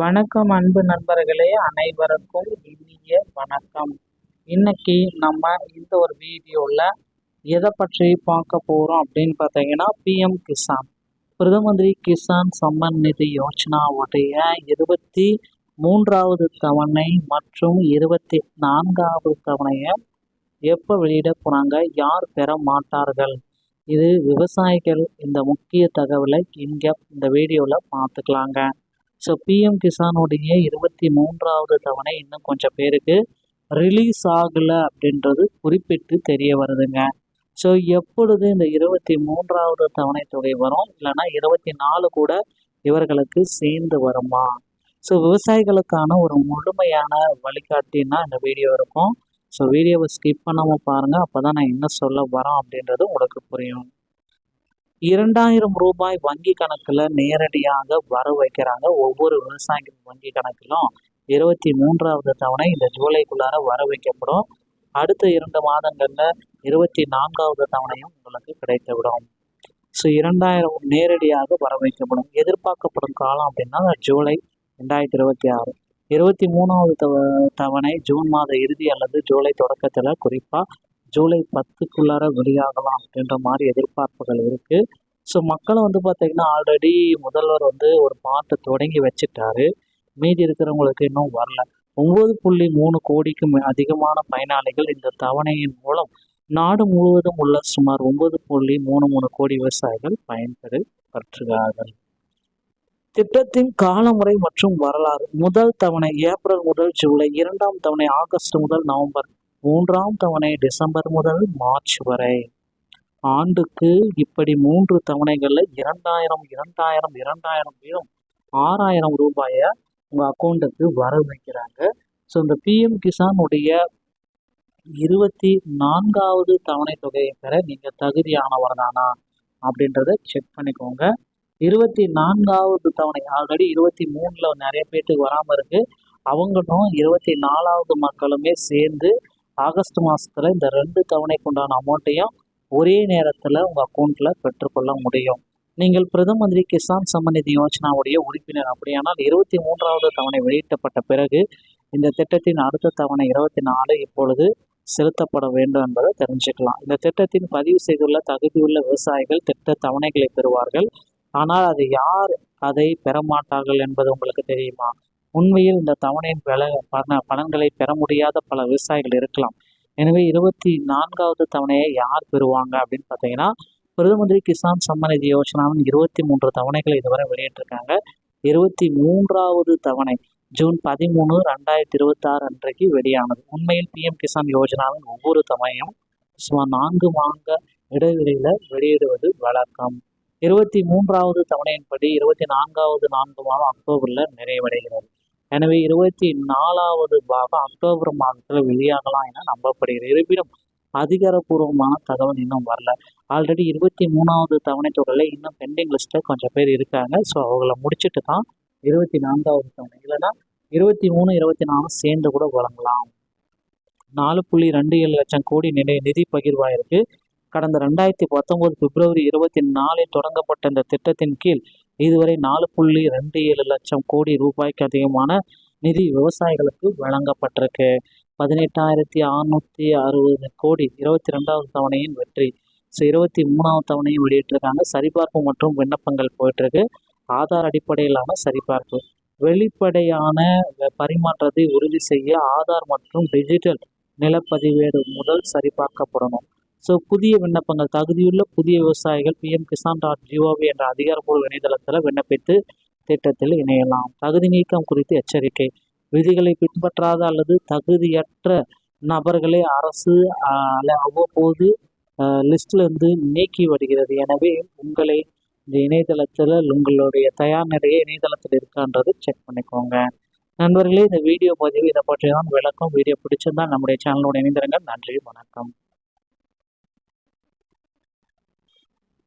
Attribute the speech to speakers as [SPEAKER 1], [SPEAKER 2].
[SPEAKER 1] வணக்கம் அன்பு நண்பர்களே, அனைவருக்கும் இனிய வணக்கம். இன்னைக்கு நம்ம இந்த ஒரு வீடியோவில் எதை பற்றி பார்க்க போகிறோம் அப்படின்னு பார்த்தீங்கன்னா, பிஎம் கிசான் பிரதம மந்திரி கிசான் சம்மன் நிதி யோஜனாவுடைய 23வது தவணை மற்றும் 24வது தவணையை எப்போ வெளியிட போகிறாங்க, யார் பெற மாட்டார்கள், இது விவசாயிகள் இந்த முக்கிய தகவலை இங்கே இந்த வீடியோவில் பார்த்துக்கலாங்க. ஸோ பிஎம் கிசானுடைய 23வது தவணை இன்னும் கொஞ்சம் பேருக்கு ரிலீஸ் ஆகலை அப்படின்றது குறிப்பிட்டு தெரிய வருதுங்க. ஸோ எப்பொழுது இந்த 23வது தவணை தொகை வரும், இல்லைன்னா 24 கூட இவர்களுக்கு சேர்ந்து வருமா? ஸோ விவசாயிகளுக்கான ஒரு முழுமையான வழிகாட்டினா இந்த வீடியோ இருக்கும். ஸோ வீடியோவை ஸ்கிப் பண்ணாமல் பாருங்கள், அப்போ தான் நான் என்ன சொல்ல வரோம் அப்படின்றது உங்களுக்கு புரியும். 2000 ரூபாய் வங்கி கணக்கில் நேரடியாக வர வைக்கிறாங்க. ஒவ்வொரு விவசாயிகள் வங்கி கணக்கிலும் 23வது தவணை இந்த ஜூலைக்குள்ளார வர வைக்கப்படும். அடுத்த 2 மாதங்களில் 24வது தவணையும் உங்களுக்கு கிடைத்துவிடும். ஸோ 2000 நேரடியாக வர வைக்கப்படும். எதிர்பார்க்கப்படும் காலம் அப்படின்னா ஜூலை 2026. 23வது தவணை ஜூன் மாத இறுதி அல்லது ஜூலை தொடக்கத்தில், குறிப்பாக ஜூலை 10க்குள்ளார வெளியாகலாம் அப்படின்ற மாதிரி எதிர்பார்ப்புகள் இருக்குது. ஸோ மக்களை பார்த்திங்கன்னா ஆல்ரெடி முதல்வர் ஒரு பாட்டை தொடங்கி வச்சுட்டாரு. மீதி இருக்கிறவங்களுக்கு இன்னும் வரல. 9.3 கோடிக்கும் அதிகமான பயனாளிகள் இந்த தவணையின் மூலம் நாடு முழுவதும் உள்ள சுமார் 9.33 கோடி விவசாயிகள் பயன்பெறுகிறார்கள். திட்டத்தின் காலமுறை மற்றும் வரலாறு: முதல் தவணை ஏப்ரல் முதல் ஜூலை, 2ஆம் தவணை ஆகஸ்ட் முதல் நவம்பர், 3ஆம் தவணை டிசம்பர் முதல் மார்ச் வரை. ஆண்டுக்கு இப்படி 3 தவணைகளில் 2000 வீதம் 6000 ரூபாயை உங்கள் அக்கௌண்ட்டுக்கு வர வைக்கிறாங்க. ஸோ இந்த பிஎம் கிசானுடைய 24வது தவணை தொகையை பெற நீங்கள் தகுதியானவர் தானா அப்படின்றத செக் பண்ணிக்கோங்க. 24வது தவணை ஆல்ரெடி 23ல் நிறைய பேருக்கு வராமல் இருக்குது. அவங்களும் 24வது மக்களுமே சேர்ந்து ஆகஸ்ட் மாதத்தில் இந்த 2 தவணைக்கு உண்டான அமௌண்ட்டையும் ஒரே நேரத்தில் உங்கள் அக்கௌண்ட்டில் பெற்றுக்கொள்ள முடியும். நீங்கள் பிரதம மந்திரி கிசான் சம்மன் நிதி யோஜனாவுடைய உறுப்பினர் அப்படியானால் 23வது தவணை வெளியிட்டப்பட்ட பிறகு இந்த திட்டத்தின் அடுத்த தவணை 24 இப்பொழுது செலுத்தப்பட வேண்டும் என்பதை தெரிஞ்சுக்கலாம். இந்த திட்டத்தின் பதிவு செய்துள்ள தகுதியுள்ள விவசாயிகள் திட்ட தவணைகளை பெறுவார்கள். ஆனால் அது யார் அதை பெறமாட்டார்கள் என்பது உங்களுக்கு தெரியுமா? உண்மையில் இந்த தவணையின் பலன்களை பெற முடியாத பல விவசாயிகள் இருக்கலாம். எனவே 24வது தவணையை யார் பெறுவாங்க அப்படின்னு பார்த்தீங்கன்னா, பிரதம மந்திரி கிசான் சம்மன் நிதி யோஜனாவின் 23 தவணைகளை இதுவரை வெளியிட்டிருக்காங்க. 23வது தவணை ஜூன் 13, 2026 அன்றைக்கு வெளியானது. உண்மையில் பிஎம் கிசான் யோஜனாவின் ஒவ்வொரு தவணையும் சுமார் 4 மாத இடைவெளியில் வெளியிடுவது வழக்கம். 23வது தவணையின்படி 24வது 4 மாதம் அக்டோபரில் நிறைவடைகிறது. எனவே 24வது பாகம் அக்டோபர் மாதத்தில் வெளியாகலாம் என நம்பப்படுகிறது. இருப்பினும் அதிகாரப்பூர்வமான தகவல் இன்னும் வரல. ஆல்ரெடி 23வது தவணை தொகையில் இன்னும் பெண்டிங் லிஸ்ட்டில் கொஞ்சம் பேர் இருக்காங்க. ஸோ அவங்கள முடிச்சுட்டு தான் 24வது தவணை, இல்லைன்னா 23, 24 சேர்ந்து கூட வழங்கலாம். 4.27 லட்சம் கோடி நிதி பகிர்வாயிருக்கு. கடந்த 2019 பிப்ரவரி 24 தொடங்கப்பட்ட இந்த திட்டத்தின் கீழ் இதுவரை 4.27 லட்சம் கோடி ரூபாய்க்கு அதிகமான நிதி விவசாயிகளுக்கு வழங்கப்பட்டிருக்கு. 18,660 கோடி 22வது தவணையின் வெற்றி. ஸோ 23வது தவணையும் வெளியிட்டிருக்காங்க. சரிபார்ப்பு மற்றும் விண்ணப்பங்கள் போயிட்டுருக்கு. ஆதார் அடிப்படையிலான சரிபார்ப்பு. வெளிப்படையான பரிமாற்றத்தை உறுதி செய்ய ஆதார் மற்றும் டிஜிட்டல் நிலப்பதிவேடு முதல் சரிபார்க்கப்படணும். ஸோ புதிய விண்ணப்பங்கள் தகுதியுள்ள புதிய விவசாயிகள் pm-kisan.gov என்ற அதிகாரப்பூர்வ இணையதளத்தில் விண்ணப்பித்து திட்டத்தில் இணையலாம். தகுதி நீக்கம் குறித்து எச்சரிக்கை: விதிகளை பின்பற்றாத அல்லது தகுதியற்ற நபர்களை அரசு அவ்வப்போது லிஸ்ட்லேருந்து நீக்கி வருகிறது. எனவே உங்களை இந்த இணையதளத்தில் உங்களுடைய தயார் நிலையை இணையதளத்தில் இருக்கான்றது செக் பண்ணிக்கோங்க. நண்பர்களே, இந்த வீடியோ பதிவு இதை பற்றி தான் விளக்கம். வீடியோ பிடிச்சிருந்தால் நம்முடைய சேனலோட இணைந்திருங்க. நன்றி, வணக்கம்.